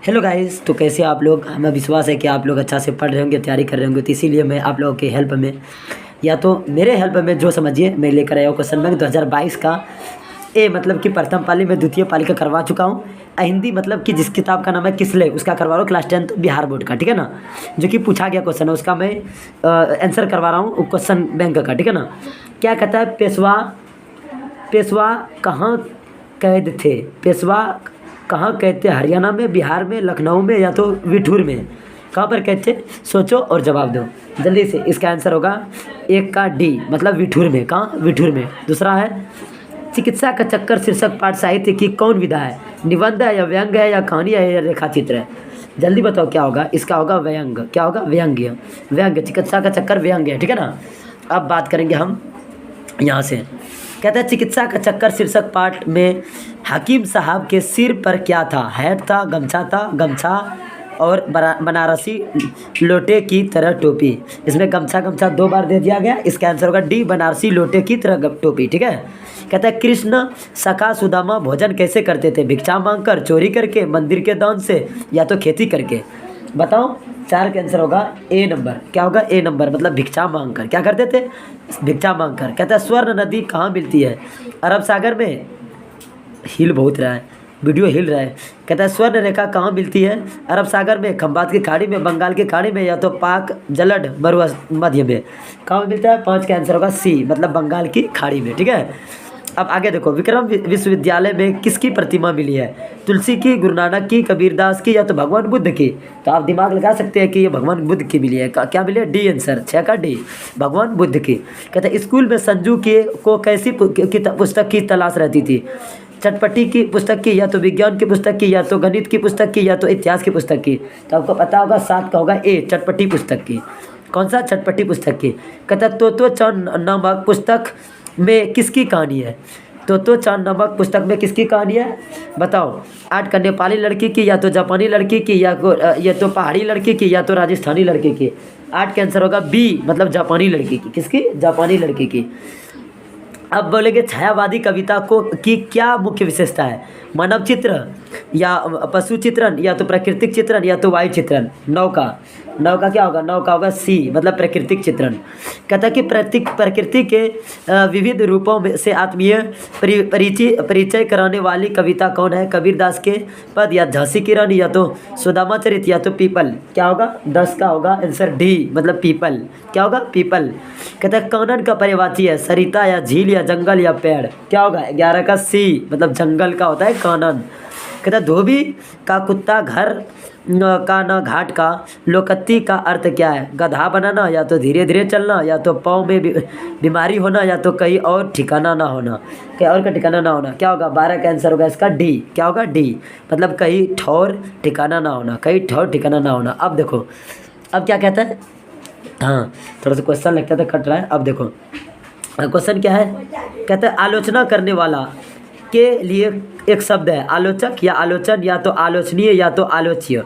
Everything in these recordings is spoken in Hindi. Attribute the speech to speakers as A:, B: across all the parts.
A: हेलो गाइस, तो कैसे आप लोग। हमें विश्वास है कि आप लोग अच्छा से पढ़ रहे होंगे, तैयारी कर रहे होंगे। तो इसीलिए मैं आप लोगों के हेल्प में या तो मेरे हेल्प में जो समझिए मैं लेकर आया हूँ क्वेश्चन बैंक 2022 का ए मतलब कि प्रथम पाली में द्वितीय पाली का करवा चुका हूँ। हिंदी मतलब कि जिस किताब का नाम है किसले, उसका करवा रहा हूँ क्लास 10 बिहार बोर्ड का, ठीक है ना। जो कि पूछा गया क्वेश्चन है उसका मैं आंसर करवा रहा हूँ क्वेश्चन बैंक का, ठीक है ना। क्या कहता है, पेशवा कहाँ कैद थे। पेशवा कहाँ कैद थे, हरियाणा में, बिहार में, लखनऊ में या तो विठूर में। कहाँ पर कैद थे, सोचो और जवाब दो जल्दी से। इसका आंसर होगा एक का डी मतलब विठूर में। कहाँ, विठूर में। दूसरा है चिकित्सा का चक्कर शीर्षक पाठ साहित्य की कौन विधा है। निबंध है या व्यंग्य है या कहानी है या रेखा चित्र है। जल्दी बताओ क्या होगा। इसका होगा व्यंग्य। क्या होगा, व्यंग्य। व्यंग्य, चिकित्सा का चक्कर व्यंग्य है, ठीक है ना। अब बात करेंगे हम यहाँ से। कहता है चिकित्सा का चक्कर शीर्षक पाठ में हकीम साहब के सिर पर क्या था। हैट था, गमछा और बनारसी लोटे की तरह टोपी। इसमें गमछा दो बार दे दिया गया। इसका आंसर होगा डी, बनारसी लोटे की तरह टोपी, ठीक है। कहता है कृष्ण सखा सुदामा भोजन कैसे करते थे। भिक्षा मांगकर, चोरी करके, मंदिर के दान से या तो खेती करके। बताओ, चार का आंसर होगा ए नंबर। क्या होगा, ए नंबर मतलब भिक्षा मांगकर। क्या करते थे, भिक्षा मांगकर। कहता है स्वर्ण नदी कहाँ मिलती है। अरब सागर में। हिल बहुत रहा है, वीडियो हिल रहा है। कहता है स्वर्ण रेखा कहाँ मिलती है। अरब सागर में, खंबात की खाड़ी में, बंगाल की खाड़ी में या तो पाक जलड मध्य में। कहाँ मिलता है, पाँच का आंसर होगा सी मतलब बंगाल की खाड़ी में, ठीक है। अब आगे देखो, विक्रम विश्वविद्यालय में किसकी प्रतिमा मिली है। तुलसी की, गुरु नानक की, कबीरदास की या तो भगवान बुद्ध की। तो आप दिमाग लगा सकते हैं कि ये भगवान बुद्ध की मिली है। क्या मिली है, डी आंसर, 6 का डी, भगवान बुद्ध की। कहते हैं स्कूल में संजू के को कैसी पुस्तक की तलाश रहती थी। चटपटी की पुस्तक की या तो विज्ञान की पुस्तक की या तो गणित की पुस्तक की या तो इतिहास की पुस्तक की। तो आपको पता होगा 7 का होगा ए, चटपटी पुस्तक की। कौन सा, चटपटी पुस्तक की। कहता है तोतो चांद नामक पुस्तक में किसकी कहानी है। तोतो चांद नामक पुस्तक में किसकी कहानी है, बताओ। 8 का नेपाली लड़की की या तो जापानी लड़की की या तो पहाड़ी लड़की की या तो राजस्थानी लड़की की। 8 का आंसर होगा बी मतलब जापानी लड़की की। किसकी, जापानी लड़की की। अब बोलेंगे छायावादी कविता को की क्या मुख्य विशेषता है। मानव चित्र या पशु चित्रण या तो प्राकृतिक चित्रण या तो वायु चित्रण। 9 का क्या होगा, 9 का होगा सी मतलब प्राकृतिक चित्रण। कहता है कि प्रकृति के विविध रूपों में से आत्मीय परिचय कराने वाली कविता कौन है। कबीरदास के पद या झांसी की रानी या तो सुदामा चरित या तो पीपल। क्या होगा, 10 का होगा आंसर डी मतलब पीपल। क्या होगा, पीपल। कहता है कानन का पर्यायवाची है। सरिता या झील या जंगल या पेड़। क्या होगा, 11 का सी मतलब जंगल का होता है कानन। कहता है धोबी का कुत्ता घर का न घाट का। लोकत्ती का अर्थ क्या है। गधा बनाना या तो धीरे धीरे चलना या तो पाँव में बीमारी होना या तो कहीं और ठिकाना ना होना। कहीं और का ठिकाना ना होना। क्या होगा, 12 का आंसर होगा इसका डी। क्या होगा, डी मतलब कहीं ठौर ठिकाना ना होना, कहीं ठौर ठिकाना ना होना। अब देखो, अब क्या कहता है, हाँ थोड़ा सा क्वेश्चन लगता था कट रहा है। अब देखो क्वेश्चन क्या है। कहता है आलोचना करने वाला के लिए एक शब्द है। आलोचक या आलोचन या तो आलोचनीय या तो आलोच्य।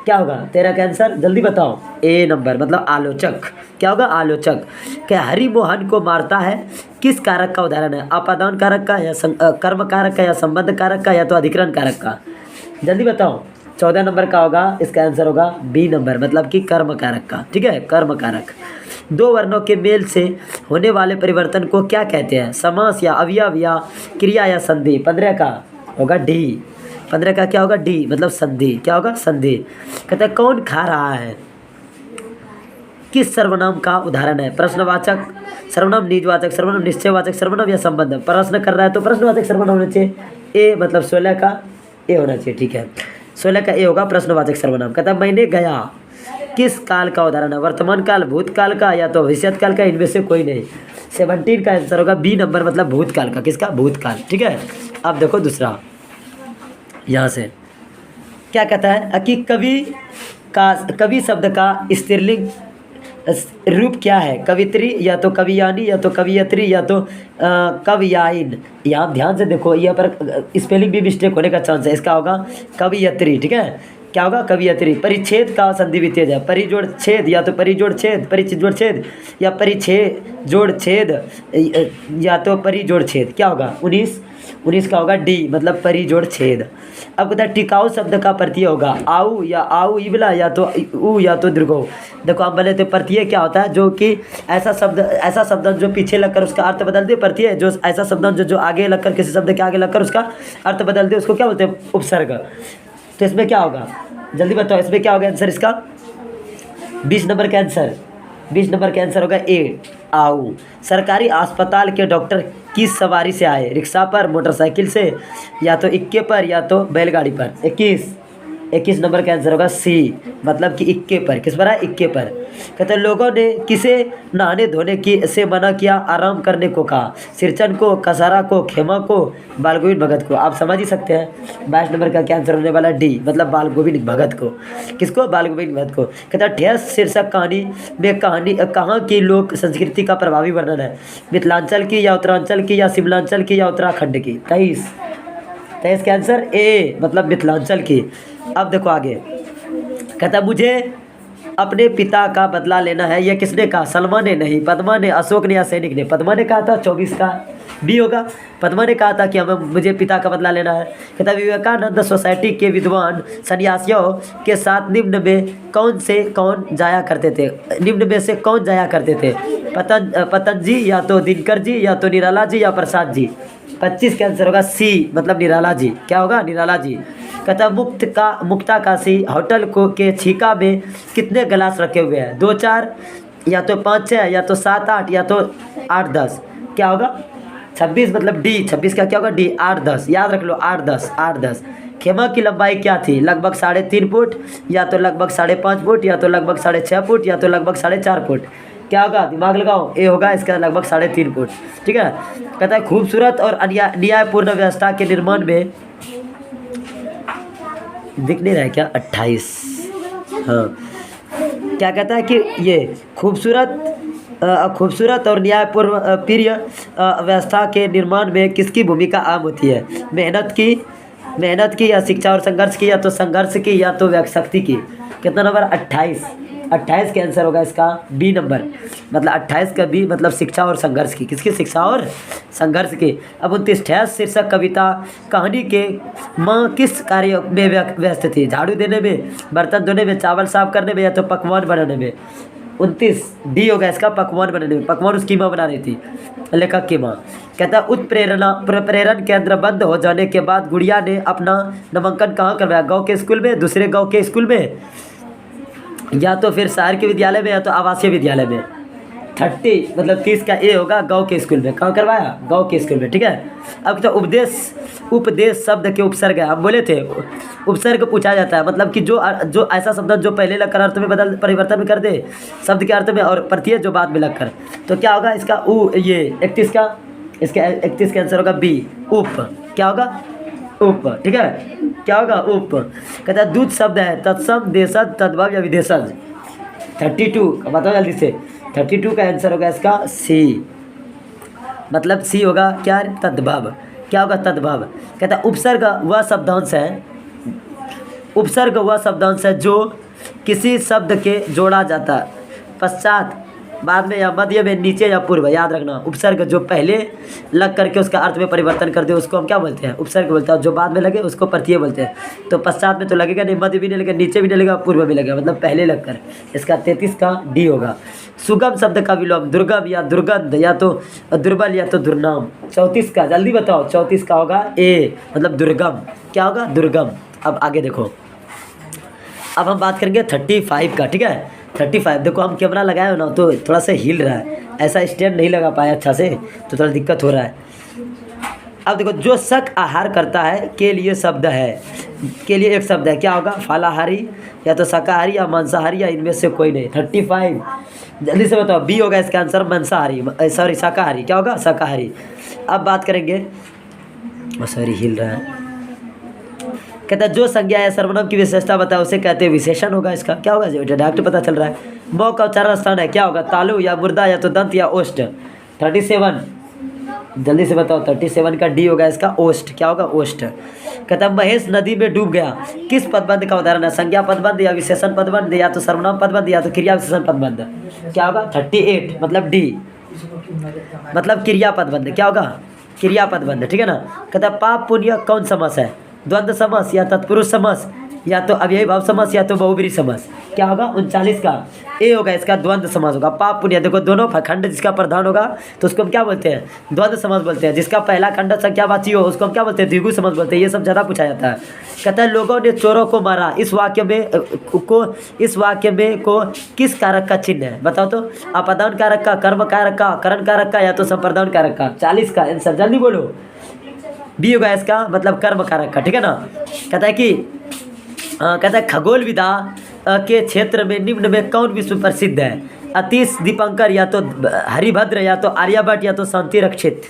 A: क्या होगा, 13 का आंसर जल्दी बताओ, ए नंबर मतलब आलोचक। क्या होगा, आलोचक। क्या हरि मोहन को मारता है किस कारक का उदाहरण है। अपादान कारक का या कर्म कारक का या संबंध कारक का या तो अधिकरण कारक का। जल्दी बताओ, 14 नंबर का होगा। इसका आंसर होगा बी नंबर मतलब कि कर्म कारक का, ठीक है, कर्म कारक। 2 वर्णों के मेल से होने वाले परिवर्तन को क्या कहते हैं। समास या अवयव या क्रिया या संधि। 15 का होगा डी। 15 का क्या होगा, डी मतलब संधि। क्या होगा, संधि। कहता है कौन खा रहा है किस सर्वनाम का उदाहरण है। प्रश्नवाचक, सर्वनाम, निजवाचक, सर्वनाम, निश्चयवाचक, सर्वनाम या संबंध। प्रश्न कर रहा है तो प्रश्नवाचक सर्वनाम होना चाहिए। ए मतलब 16 का ए होना चाहिए, ठीक है। 16 का ए होगा प्रश्नवाचक सर्वनाम। कहता है मैंने गया किस काल का उदाहरण है। वर्तमान काल, भूतकाल का या तो भविष्यत काल का, इनमें से कोई नहीं। 17 का आंसर होगा बी नंबर मतलब भूतकाल का। किसका, भूतकाल, ठीक है। अब देखो दूसरा, यहाँ से क्या कहता है कि कवि शब्द का स्त्रीलिंग रूप क्या है। कवित्री या तो कवियानी या तो कवियत्री या तो कवियाइन। यहाँ ध्यान से देखो, यहाँ पर स्पेलिंग भी मिस्टेक होने का चांस है। इसका होगा कवियत्री, ठीक है। क्या होगा, कवियत्री। परिच्छेद का संधि विच्छेद है। परिजोड़ छेद या तो परिजोड़ छेद, परिजोड़ छेद या परिच्छेद जोड़ छेद या तो परिजोड़ छेद। क्या होगा, 19 19 का होगा डी, मतलब परी जोड़ छेद। अब कहता है टिकाऊ शब्द का प्रत्यय होगा आऊ या आऊ इबला या तो ऊ या तो दीर्घऊ। देखो हम बोले थे प्रत्यय क्या होता है, जो कि ऐसा शब्द जो पीछे लगकर उसका अर्थ बदल दे। प्रत्यय जो ऐसा शब्द जो आगे लगकर किसी शब्द के आगे लगकर उसका अर्थ बदल दे, उसको क्या बोलते हैं, उपसर्ग। तो इसमें क्या होगा, जल्दी बताओ, इसमें क्या होगा आंसर इसका? 20 नंबर का आंसर, 20 नंबर का आंसर होगा ए, आऊ। सरकारी अस्पताल के डॉक्टर किस सवारी से आए? रिक्शा पर, मोटरसाइकिल से, या तो इक्के पर या तो बैलगाड़ी पर। 21 नंबर का आंसर होगा सी, मतलब कि इक्के पर। किस पर है? इक्के पर। कहते हैं लोगों ने किसे नहाने धोने की से मना किया? आराम करने को कहा। सिरचन को, कसारा को, खेमा को, बाल गोविंद भगत को। आप समझ ही सकते हैं 22 नंबर का क्या आंसर होने वाला? डी, मतलब बाल गोविंद भगत को। किसको? बाल गोविंद भगत को। कहता है ठेस शीर्षक कहानी में कहाँ की लोक संस्कृति का प्रभावी वर्णन है? मिथिलांचल की या उत्तरांचल की या शिमलांचल की या उत्तराखंड की? 23 का आंसर ए, मतलब मिथिलांचल की। अब देखो आगे, कहता मुझे अपने पिता का बदला लेना है। यह किसने कहा? सलमा ने नहीं, पद्मा ने, अशोक ने या सैनिक ने? पद्मा ने कहा था। 24 का बी होगा। पद्मा ने कहा था कि मुझे पिता का बदला लेना है। कहता विवेकानंद सोसाइटी के विद्वान सन्यासियों के साथ निम्न में कौन जाया करते थे? निम्न में से कौन जाया करते थे? पतंजी या तो दिनकर जी या तो निराला जी या प्रसाद जी? 25 का आंसर होगा सी, मतलब निराला जी। क्या होगा? निराला जी। कहता मुक्ता काशी होटल को के छीका में कितने गिलास रखे हुए हैं? 2 4 या तो 5 6 या तो 7 8 या तो 8 10? क्या होगा? 26, मतलब डी। 26 का क्या होगा? डी, 8 10। याद रख लो, 8 10। खेमा की लंबाई क्या थी? लगभग 3.5 फुट या तो लगभग 5.5 फुट या तो लगभग 6.5 फुट या तो लगभग 4.5 फुट? क्या होगा? दिमाग लगाओ, ए होगा इसका लगभग 3.5 फुट। ठीक है। कहता है खूबसूरत और न्यायपूर्ण व्यवस्था के निर्माण में दिख नहीं रहा है क्या? 28। हाँ, क्या कहता है कि ये खूबसूरत और न्यायपूर्ण प्रिय व्यवस्था के निर्माण में किसकी भूमिका आम होती है? मेहनत की या शिक्षा और संघर्ष की या तो संघर्ष की या तो शक्ति की? कितना नंबर? 28 के आंसर होगा इसका बी नंबर, मतलब 28 का बी, मतलब शिक्षा और संघर्ष की। किसकी? शिक्षा और संघर्ष की। अब 29 ठेस शीर्षक कविता कहानी के माँ किस कार्य में व्यस्त थी? झाड़ू देने में, बर्तन धोने में, चावल साफ करने में या तो पकवान बनाने में? 29 डी होगा इसका, पकवान बनाने में। पकवान उसकी माँ बना रही थी, लेखक की माँ। कहता उत्प्रेरण केंद्र बंद हो जाने के बाद गुड़िया ने अपना नामांकन कहाँ करवाया? गाँव के स्कूल में, दूसरे गाँव के स्कूल में, या तो फिर शहर के विद्यालय में या तो आवासीय विद्यालय में? 30, मतलब 30 का ए होगा, गांव के स्कूल में। कहाँ करवाया? गांव के स्कूल में। ठीक है। अब तो उपदेश शब्द के उपसर्ग है। हम बोले थे उपसर्ग पूछा जाता है, मतलब कि जो ऐसा शब्द जो पहले लगकर अर्थ में परिवर्तन कर दे शब्द के अर्थ में, और प्रत्यय जो बाद में लगकर। तो क्या होगा इसका? ये 31 का, इसका 31 का आंसर होगा बी, उप। क्या होगा? उप। ठीक है। क्या होगा? उप। कहता है दूध शब्द है तत्सम, देशज, तद्भव या विदेशज? 32 बताओ जल्दी से। 32 का आंसर होगा इसका सी, मतलब सी होगा क्या? तद्भव। क्या होगा? तद्भव। कहता है उपसर्ग वह शब्दांश है जो किसी शब्द के जोड़ा जाता है पश्चात, बाद में या मध्य में, नीचे या पूर्व। याद रखना, उपसर्ग जो पहले लग करके उसका अर्थ में परिवर्तन कर दे उसको हम क्या बोलते हैं? उपसर्ग बोलते हैं। जो बाद में लगे उसको प्रत्यय बोलते हैं। तो पश्चात में तो लगेगा नहीं, मध्य भी नहीं लगेगा, नीचे भी नहीं लगेगा, पूर्व भी लगेगा, मतलब पहले लगकर। इसका 33 का डी होगा। सुगम शब्द का विलोम दुर्गम या दुर्गंध या तो दुर्बल या तो दुर्नाम? 34 का, जल्दी बताओ। 34 का होगा ए, मतलब दुर्गम। क्या होगा? दुर्गम। अब आगे देखो, अब हम बात करेंगे 35 का। ठीक है। 35 देखो, हम कैमरा लगाए हो ना तो थोड़ा सा हिल रहा है, ऐसा स्टैंड नहीं लगा पाया अच्छा से, तो थोड़ा दिक्कत हो रहा है। अब देखो, जो शक आहार करता है के लिए शब्द है, के लिए एक शब्द है। क्या होगा? फलाहारी या तो शाकाहारी या मांसाहारी या इनमें से कोई नहीं? 35 जल्दी से बताओ। बी होगा इसका आंसर, मांसाहारी, सॉरी शाकाहारी। क्या होगा? शाकाहारी। अब बात करेंगे, सॉरी हिल रहा है। कहता है जो संज्ञा या सर्वनाम की विशेषता बताए उसे कहते हैं विशेषण होगा। इसका क्या होगा? जो डायरेक्ट पता चल रहा है। मौ का उच्चारण स्थान है। क्या होगा? तालु या मुर्दा या तो दंत या ओष्ठ? 37 जल्दी से बताओ। 37 का डी होगा इसका, ओष्ठ। क्या होगा? ओष्ठ। कहता है महेश नदी में डूब गया किस पदबंध का उदाहरण है? संज्ञा पदबंध या विशेषण पदबंध या तो सर्वनाम पदबंध या तो क्रिया विशेषण पदबंध? क्या होगा? 38 मतलब डी, मतलब क्रिया पदबंध। क्या होगा? क्रियापद बंध, ठीक है ना। कहता है पाप पुण्य कौन समास है, द्वंद्व समास या तत्पुरुष समास या तो अव्ययी भाव समास या तो बहुब्रीहि समास। क्या होगा 39 का ए होगा, इसका द्वंद्व समास होगा। पाप पुण्य देखो दोनों खंड जिसका प्रधान होगा तो उसको हम क्या बोलते हैं, द्वंद्व समास बोलते हैं। जिसका पहला खंड संख्यावाची हो उसको हम क्या बोलते हैं, द्विगु समास बोलते हैं। ये सब ज़्यादा पूछा जाता है। कहता है लोगों ने चोरों को मारा, इस वाक्य में को किस कारक का चिन्ह है, बताओ तो। अपादान कारक का, कर्म कारक का, करण कारक का या तो संप्रदान कारक का। 40 का आंसर जल्दी बोलो, बी होगा इसका, मतलब कर्म कारक का, ठीक है ना। कहता है कि कहता है खगोल विदा के क्षेत्र में निम्न में कौन विश्व प्रसिद्ध है, अतीश, दीपंकर या तो हरिभद्र या तो आर्यभट्ट या तो शांति रक्षित।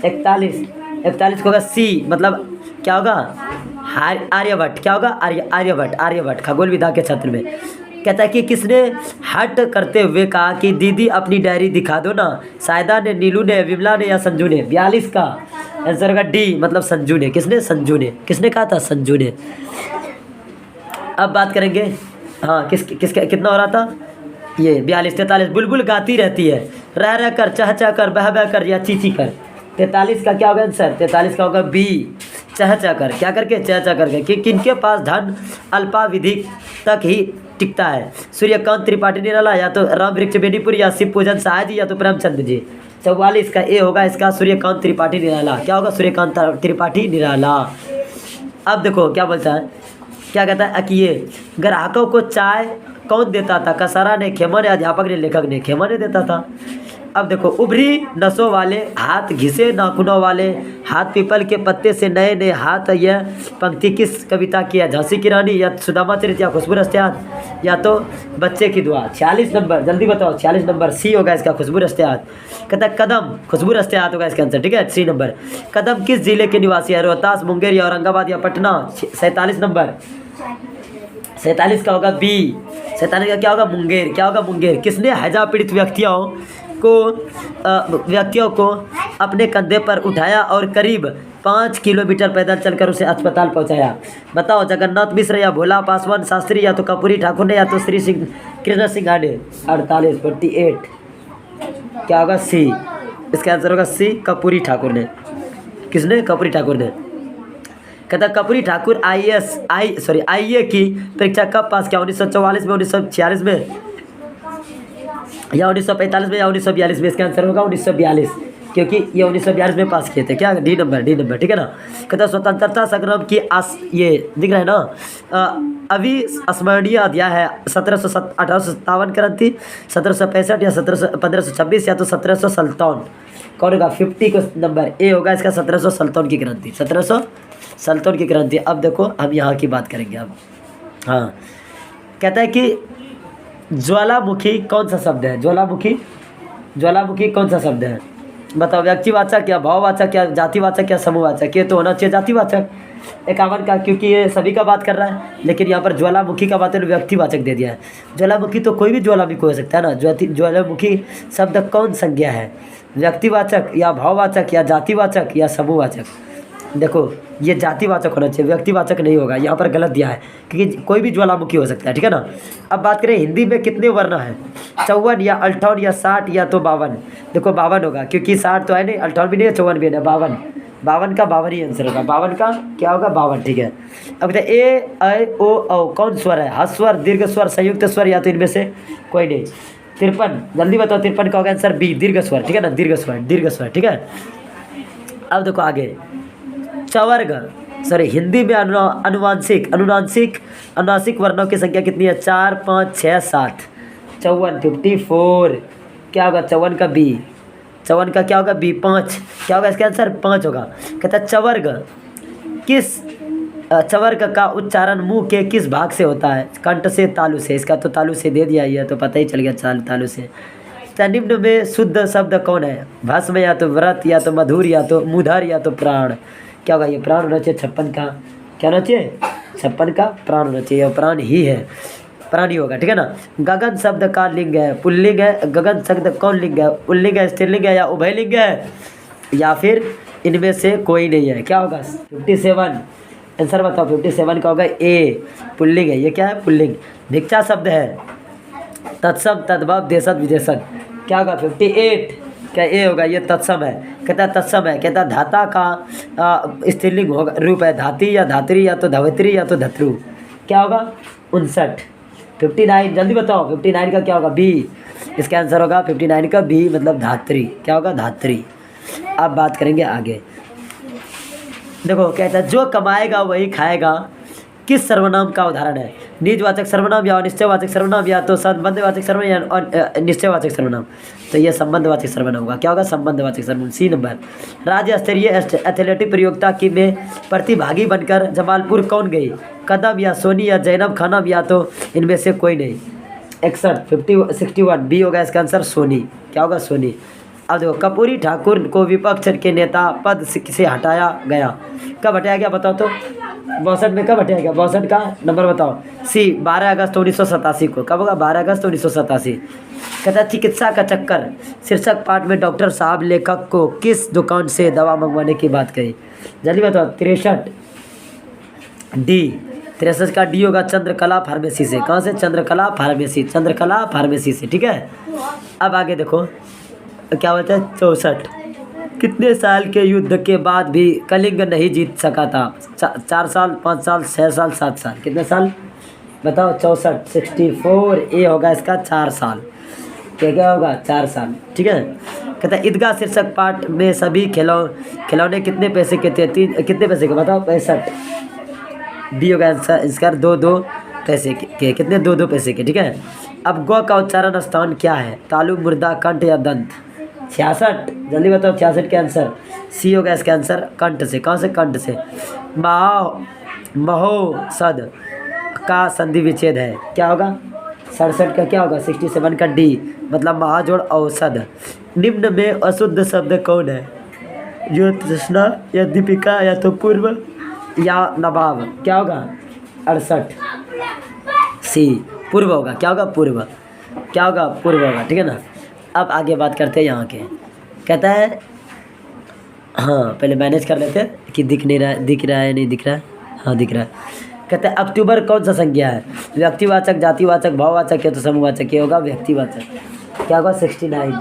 A: 41 को होगा सी, मतलब क्या होगा आर्यभट्ट। क्या होगा आर्यभट्ट खगोल विदा के क्षेत्र में। कहता है कि किसने हट करते हुए कहा कि दीदी अपनी डायरी दिखा दो ना, सायदा ने, नीलू ने, विमला ने या संजू ने। 42 का आंसर होगा डी, मतलब संजू ने। किसने कहा था, संजू ने। अब बात करेंगे हाँ किसका कितना हो रहा था, ये 42। 43 बुलबुल गाती रहती है, रह कर, चह कर, बह कर या ची कर। 43 का क्या होगा आंसर, 43 का होगा बी, चह कर। क्या करके, चह करके। कि किनके पास धन अल्पावधि तक ही टिकता है, सूर्यकांत त्रिपाठी निराला या तो राम वृक्ष बेनीपुर या शिव पूजन सहाय जी या तो प्रेमचंद जी। 44 का ए होगा इसका, सूर्यकांत त्रिपाठी निराला। क्या होगा, सूर्यकांत त्रिपाठी निराला। अब देखो क्या बोलता है, क्या कहता है कि ये ग्राहकों को चाय कौन देता था, कसारा ने, खेमा ने, अध्यापक ने, लेखक ने। खेमा ने देता था। अब देखो उभरी नसों वाले हाथ, घिसे नाखूनों वाले हाथ, पीपल के पत्ते से नए नए हाथ। यह पंक्ति किस कविता की है, झांसी की रानी या सुदामा चरित या खुशबू रस्त्यात या तो बच्चे की दुआ। 46 नंबर जल्दी बताओ, 46 नंबर सी होगा इसका, खुशबू रस्त्यात। कहता है कदम, खुशबू रस्त्यात होगा इसका आंसर, ठीक है। 3 नंबर कदम किस जिले के निवासी है, रोहतास, मुंगेर या औरंगाबाद या पटना। 47 नंबर 47 का होगा बी, 47 का क्या होगा, मुंगेर। क्या होगा, मुंगेर। किसने हैजा पीड़ित व्यक्तियों को अपने कंधे पर उठाया और करीब 5 किलोमीटर पैदल चलकर उसे अस्पताल पहुंचाया, बताओ। जगन्नाथ मिश्र या भोला पासवान शास्त्री या तो कपूरी ठाकुर ने या तो श्री सिंह कृष्ण सिंघा ने। 48 क्या होगा सी, इसका आंसर होगा सी, कपूरी ठाकुर ने। किसने, कपूरी ठाकुर ने। कहता कपूरी ठाकुर आईए की परीक्षा कब पास किया, 1944 में, 1946 में या 1945 में या 1942 में। इसका आंसर होगा 1942, क्योंकि ये 1942 में पास किए थे। क्या डी नंबर, ठीक है ना। कहता स्वतंत्रता संग्राम की ये दिख रहा है ना, अविस्मरणीय अध्याय है 1857 क्रांति, 1765 या 1526 या तो 1757। कौन होगा, 50 को नंबर ए होगा इसका, 1757 की क्रांति, 1757 की क्रांति। अब देखो हम यहाँ की बात करेंगे अब। हाँ कहता है कि ज्वालामुखी कौन सा शब्द है, ज्वालामुखी कौन सा शब्द है, बताओ। व्यक्तिवाचक या भाववाचक या जातिवाचक या समूहवाचक। ये तो होना चाहिए जातिवाचक। 51 का, क्योंकि ये सभी का बात कर रहा है, लेकिन यहाँ पर ज्वालामुखी का बात है व्यक्तिवाचक दे दिया है। ज्वालामुखी तो कोई भी ज्वालामुखी हो सकता है ना। ज्वालामुखी शब्द कौन संज्ञा है, व्यक्तिवाचक या भाववाचक या जातिवाचक या समूहवाचक। देखो ये जातिवाचक होना चाहिए, व्यक्तिवाचक नहीं होगा, यहाँ पर गलत दिया है, क्योंकि कोई भी ज्वालामुखी हो सकता है, ठीक है ना। अब बात करें हिंदी में कितने वर्ण हैं, 54 या 58 या 60 या तो 52। देखो 52 होगा, क्योंकि 60 तो है नहीं, 58 भी नहीं है, 54 भी नहीं, 52 का 52 ही आंसर होगा। 52 का क्या होगा, 52, ठीक है। अब ए ऐ ओ औ कौन स्वर है, हस्वर, दीर्घ स्वर, संयुक्त स्वर या तो इनमें से कोई नहीं। 53 जल्दी बताओ, 53 का होगा आंसर बी, दीर्घ स्वर, ठीक है ना, दीर्घ स्वर, ठीक है। अब देखो आगे चवर्ग, हिंदी में अनुनासिक वर्णों की संख्या कितनी है, 4, 5, 6, 7। 54 क्या होगा, 54 का बी, 54 का क्या होगा बी, 5। क्या होगा इसका आंसर, 5 होगा। कहता है चवर्ग का उच्चारण मुंह के किस भाग से होता है, कंठ से, तालु से। इसका तो तालु से दे दिया, ये तो पता ही चल गया, तालु से। निम्न में शुद्ध शब्द कौन है, भस्म या तो व्रत या तो मधुर या तो मुधर या तो प्राण। क्या होगा, ये प्राण होना चाहिए। 56 का क्या होना चाहिए, 56 का प्राण होना चाहिए, और प्राण ही है, प्राण ही होगा, ठीक है ना। गगन शब्द का लिंग है, पुल्लिंग है। गगन शब्द कौन लिंग है, पुल्लिंग है, स्त्रीलिंग है या उभयलिंग है, या फिर इनमें से कोई नहीं है। क्या होगा 57 आंसर बताओ। 57 का होगा ए, पुल्लिंग है। ये क्या है, पुल्लिंग। भिक्षा शब्द है, तत्सम, तद्भव, देशद, विदेशद। क्या होगा 58 क्या ए होगा, ये तत्सम है। कहता है तत्सम है, कहता है धाता का स्त्रीलिंग होगा, रूप है धाती या धात्री या तो धवत्री या तो धत्रु। क्या होगा 59। 59 जल्दी बताओ, 59 का क्या होगा, बी। इसका आंसर होगा 59 का बी, मतलब धात्री। क्या होगा, धात्री। अब बात करेंगे आगे। देखो कहता है जो कमाएगा वही खाएगा, किस सर्वनाम का उदाहरण है। निजवाचक सर्वनाम या निश्चयवाचक सर्वनाम या तो संबंधवाचक सर्वनाम या निश्चयवाचक सर्वनाम। तो ये संबंधवाचक सर्वनाम होगा। क्या होगा, संबंधवाचक सर्वनाम। C number. राज्य स्तरीय एथलेटिक प्रतियोगिता की में प्रतिभागी बनकर जमालपुर कौन गई। कदम या सोनी या जैनब खानम या तो इनमें से कोई नहीं। 61 61 बी होगा इसका आंसर, सोनी। क्या होगा, सोनी। अब देखो कर्पूरी ठाकुर को विपक्ष के नेता पद से हटाया गया। कब हटाया गया बताओ तो, 62 में कब हटाया गया, 62 का नंबर बताओ। सी 12 अगस्त 1987 को। कब होगा, 12 अगस्त 1987। कहता चिकित्सा का चक्कर शीर्षक पाठ में डॉक्टर साहब लेखक को किस दुकान से दवा मंगवाने की बात कही। जल्दी बताओ। 63 डी। 63 का डी होगा चंद्रकला फार्मेसी से। कहाँ से, चंद्रकला फार्मेसी, चंद्रकला फार्मेसी से। ठीक है। अब आगे देखो क्या होता है। 64 कितने साल के युद्ध के बाद भी कलिंग नहीं जीत सका था। 4 साल, 5 साल, 6 साल, 7 साल। कितने साल बताओ। 64 64 ए होगा इसका 4 साल। क्या होगा, 4 साल। ठीक है। कहता है ईदगाह शीर्षक पाठ में सभी खिलौने कितने पैसे के थे। कितने पैसे के बताओ। 65 डी होगा इसका 2 पैसे के। कितने, 2 पैसे के। ठीक है। अब गौ का उच्चारण स्थान क्या है, तालु, मुर्दा, कंठ या दंत। 66 जल्दी बताओ। 66 के आंसर सी होगा इसका आंसर, कंठ से। कहाँ से, कंठ से। महोसद का संधि विच्छेद है। क्या होगा, 67 का क्या होगा, 67 का डी, मतलब महाजोड़ औषध। निम्न में अशुद्ध शब्द कौन है, जो तृष्णा या दीपिका या तो पूर्व या नवाब। क्या होगा, 68 सी पूर्व होगा। क्या होगा, पूर्व। क्या होगा, पूर्व होगा। ठीक है ना। अब आगे बात करते हैं यहाँ के। कहता है हाँ पहले मैनेज कर लेते हैं कि दिख रहा है नहीं दिख रहा है। हाँ दिख रहा है। कहते हैं अक्टूबर कौन सा संज्ञा है, व्यक्तिवाचक, जातिवाचक, भाववाचक या तो समूहवाचक। ये होगा व्यक्तिवाचक। क्या होगा, 69।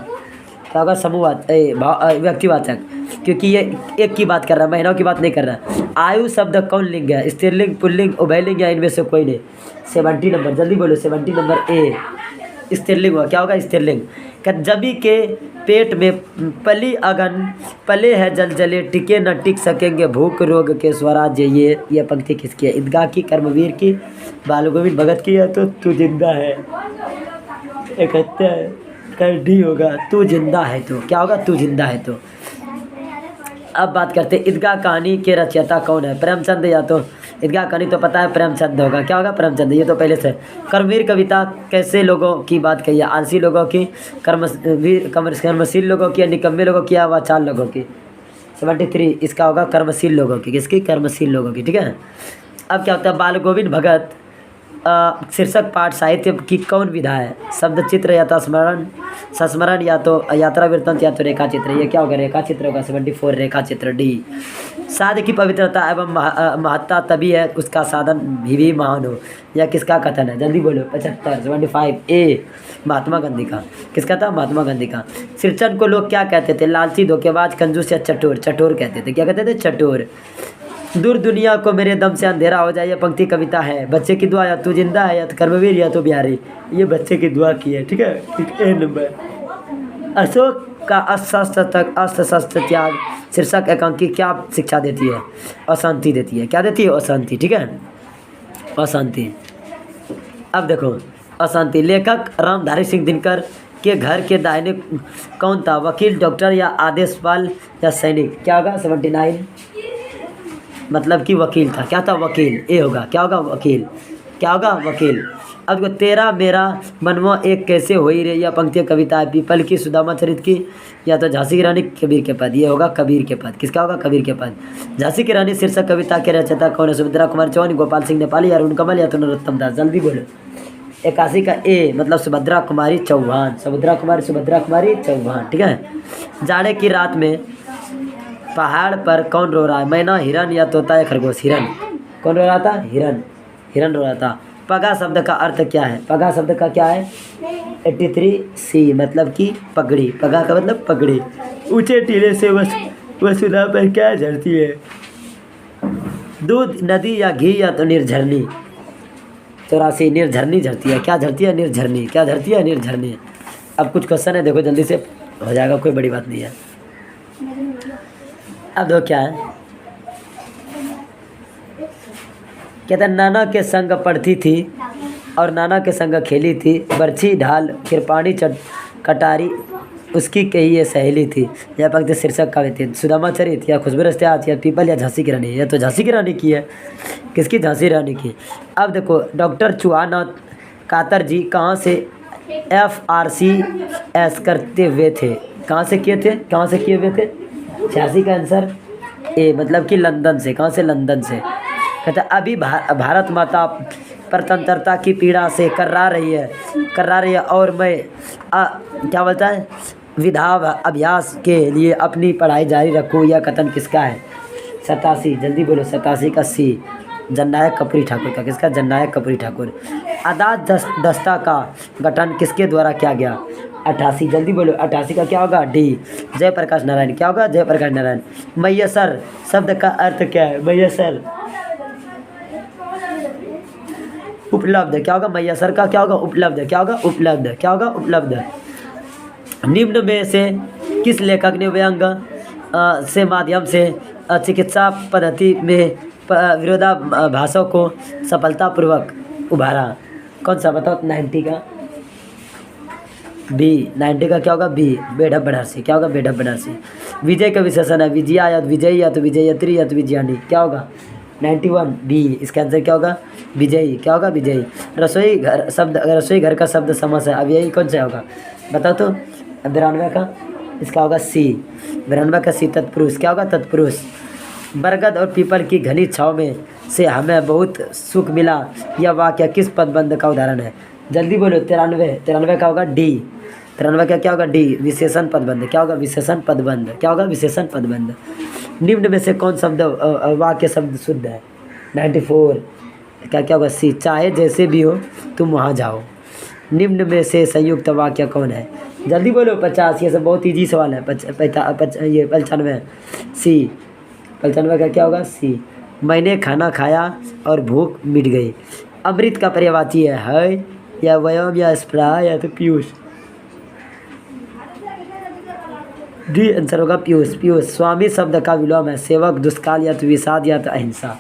A: क्या होगा, समूहवाचक, व्यक्तिवाचक, क्योंकि ये एक की बात कर रहा है, महीनों की बात नहीं कर रहा। आयु शब्द कौन लिंग है, स्त्रीलिंग, पुल्लिंग, उभयलिंग या इनमें से कोई नहीं। 70 नंबर जल्दी बोलो। 70 नंबर ए स्त्रीलिंग हुआ। क्या होगा, स्त्रीलिंग। जबी के पेट में पली अगन पले है जल जले, टिके न टिक सकेंगे भूख रोग के स्वराज्य। ये पंक्ति किसकी है, ईदगाह की, कर्मवीर की, बाल गोविंद भगत की है तो तू जिंदा है। कहते हैं डी होगा, तू जिंदा है तो। क्या होगा, तू जिंदा है तो। अब बात करते हैं ईदगाह कहानी के रचयिता कौन है, प्रेमचंद या तो। ईदगाह कहानी तो पता है प्रेमचंद होगा। क्या होगा, प्रेमचंद, ये तो पहले से। कर्मवीर कविता कैसे लोगों की बात कही है, आलसी लोगों की, कर्मशील लोगों की, निकम्मे लोगों की या वाचाल लोगों की। 73 इसका होगा कर्मशील लोगों की। किसकी, कर्मशील लोगों की। ठीक है। अब क्या होता है, बाल गोविंद भगत शीर्षक पाठ साहित्य की कौन विधा है, शब्द चित्र या तो संस्मरण या तो यात्रा वृत्तांत या तो रेखा चित्र। ये क्या होगा, रेखा चित्र होगा। 74 रेखा चित्र डी। साध की पवित्रता एवं महत्ता तभी है उसका साधन भी महान हो। यह किसका कथन है, जल्दी बोलो। 75 ए महात्मा गांधी का। किसका था, महात्मा गांधी का। सिरचन को लोग क्या कहते थे, लालची, धोखेबाज, कंजूस या चटोर। चटोर कहते थे। क्या कहते थे, चटोर। दूर दुनिया को मेरे दम से अंधेरा हो जाए, यह पंक्ति कविता है। बच्चे की दुआ, या तो जिंदा है या तो कर्मवीर या तो बिहारी। ये बच्चे की दुआ की है। ठीक है। ठीक है नंबर। अशोक का अस्त्र त्याग शीर्षक एकांकी क्या शिक्षा देती है, अशांति देती है। क्या देती है, अशांति। ठीक है, अशांति। अब देखो अशांति। लेखक रामधारी सिंह दिनकर के घर के दाहिने कौन था, वकील, डॉक्टर या आदेशपाल या सैनिक। क्या होगा, 79 मतलब कि वकील था। क्या था, वकील। ए होगा। क्या होगा, वकील। क्या होगा, वकील। अब देखो तेरा मेरा मनवा एक कैसे होई रे, यह पंक्ति कविता है। पीपल की, सुदामा चरित की या तो झांसी की रानी, कबीर के पद। ये होगा कबीर के पद। किसका होगा, कबीर के पद। झांसी की रानी शीर्षक कविता के रचयिता कौन है, सुभद्रा कुमारी चौहान, गोपाल सिंह नेपाली या अरुण कमल या तो नरोत्तम दास। जल्दी बोलो। 81 का ए मतलब सुभद्रा कुमारी चौहान। सुभद्रा कुमारी चौहान। ठीक है। जाड़े की रात में पहाड़ पर कौन रो रहा है, मैना, हिरन या तोता या खरगोश। हिरन। कौन रो रहा था, हिरन रो रहा था। पगा शब्द का अर्थ क्या है? पगा शब्द का क्या है? 83C मतलब कि पगड़ी। पगा का मतलब पगड़ी। ऊंचे टीले से वसुधा पर क्या झरती है? दूध, नदी या घी या तो निर्झरनी। 84 निर्झरनी झरती है। क्या झरती है? निर्झरनी। क्या झरती है? निर्झरनी। अब कुछ क्वेश्चन है, देखो जल्दी से हो जाएगा, कोई बड़ी बात नहीं है। अब देखो क्या है, कहते हैं नाना के संग पढ़ती थी और नाना के संग खेली थी, बर्छी ढाल कृपाणी कटारी उसकी कही ये सहेली थी। यह पंक्ति शीर्षक काव्य थी। सुदामा चरित या खुशबू रस्त्यात या पीपल या झांसी की रानी। यह तो झांसी की रानी की है। किसकी? झांसी रानी की। अब देखो डॉक्टर चुहाना कातर जी कहाँ से FRCS करते हुए थे? कहाँ से किए थे? कहाँ से किए हुए थे? 86 का आंसर ए मतलब कि लंदन से। कहाँ से? लंदन से। कहते अभी भारत माता स्वतंत्रता की पीड़ा से कर्रा रही है और मैं क्या बोलता है, विधाव अभ्यास के लिए अपनी पढ़ाई जारी रखूँ। यह कथन किसका है? 87 जल्दी बोलो। 87 का सी जननायक कर्पूरी ठाकुर का। किसका? जननायक कर्पूरी ठाकुर। आजाद दस्ता का गठन किसके द्वारा किया गया? 88 जल्दी बोलो। 88 का क्या होगा? डी जयप्रकाश नारायण। क्या होगा? जयप्रकाश नारायण। मैसर शब्द का अर्थ क्या है? मैसर उपलब्ध। क्या होगा? मैसर का क्या होगा? उपलब्ध। क्या होगा? उपलब्ध। क्या होगा? उपलब्ध। निम्न में से किस लेखक ने व्यंग से माध्यम से चिकित्सा पद्धति में विरोधाभासों को सफलतापूर्वक उभारा? कौन सा बताओ? 90 का बी। 90 का क्या होगा? बी बेढप बनारसी। क्या होगा? बेढप बनारसी। विजय का विशेषण है विजया या तो विजयी या तो विजयत्री या तो विजयानी। क्या होगा? 91 बी। इसका आंसर क्या होगा? विजयी। क्या होगा? विजयी। रसोई घर का शब्द समास है। अब यही कौन सा होगा बताओ तो? 92 का इसका होगा सी। 92 का सी तत्पुरुष। क्या होगा? तत्पुरुष। बरगद और पीपल की घनी छाँव में से हमें बहुत सुख मिला, यह वाक्य किस पदबंध का उदाहरण है? जल्दी बोलो। 93 का होगा डी। 93 का क्या होगा? डी विशेषण पदबंध। क्या होगा? विशेषण पदबंध। क्या होगा? विशेषण पदबंध। निम्न में से कौन शब्द वाक्य शब्द शुद्ध है? 94 क्या क्या होगा? सी चाहे जैसे भी हो तुम वहाँ जाओ। निम्न में से संयुक्त वाक्य कौन है? जल्दी बोलो। 50 ये सब बहुत ईजी सवाल है। 95 सी। 95 का क्या होगा? सी। मैंने खाना खाया और भूख मिट गई। अमृत का पर्यायवाची है या व्यायाम या स्प्रा या तो पीयूष। डी आंसर होगा पीयूष। पीयूष। स्वामी शब्द का विलोम है सेवक, दुष्काल या तो विषाद या तो अहिंसा।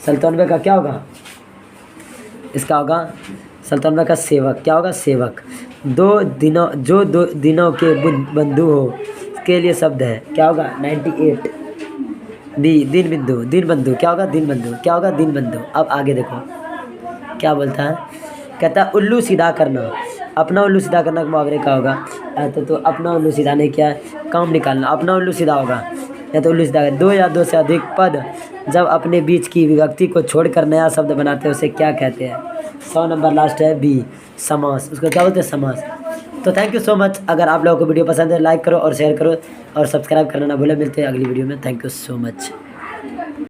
A: 97 का क्या होगा? इसका होगा 97 का सेवक। क्या होगा? सेवक। दो दिनों के बंधु हो के लिए शब्द है। क्या होगा? 98 बी दिन बिंदु। दिन बंधु। क्या होगा? दिन बंधु। क्या होगा? दिन बंधु। अब आगे देखो क्या बोलता है, कहता है उल्लू सीधा करना। अपना उल्लू सीधा करना का मुहावरे का होगा तो अपना उल्लू सीधा नहीं क्या है? काम निकालना। अपना उल्लू सीधा होगा या तो उल्लू सीधा। दो या दो से अधिक पद जब अपने बीच की विभक्ति को छोड़कर नया शब्द बनाते हैं उसे क्या कहते हैं? 100 नंबर लास्ट है बी समास। उसको क्या बोलते हैं? समास। तो थैंक यू सो मच। अगर आप लोगों को वीडियो पसंद है लाइक करो और शेयर करो और सब्सक्राइब करना ना भूलें। मिलते हैं अगली वीडियो में। Thank you so much.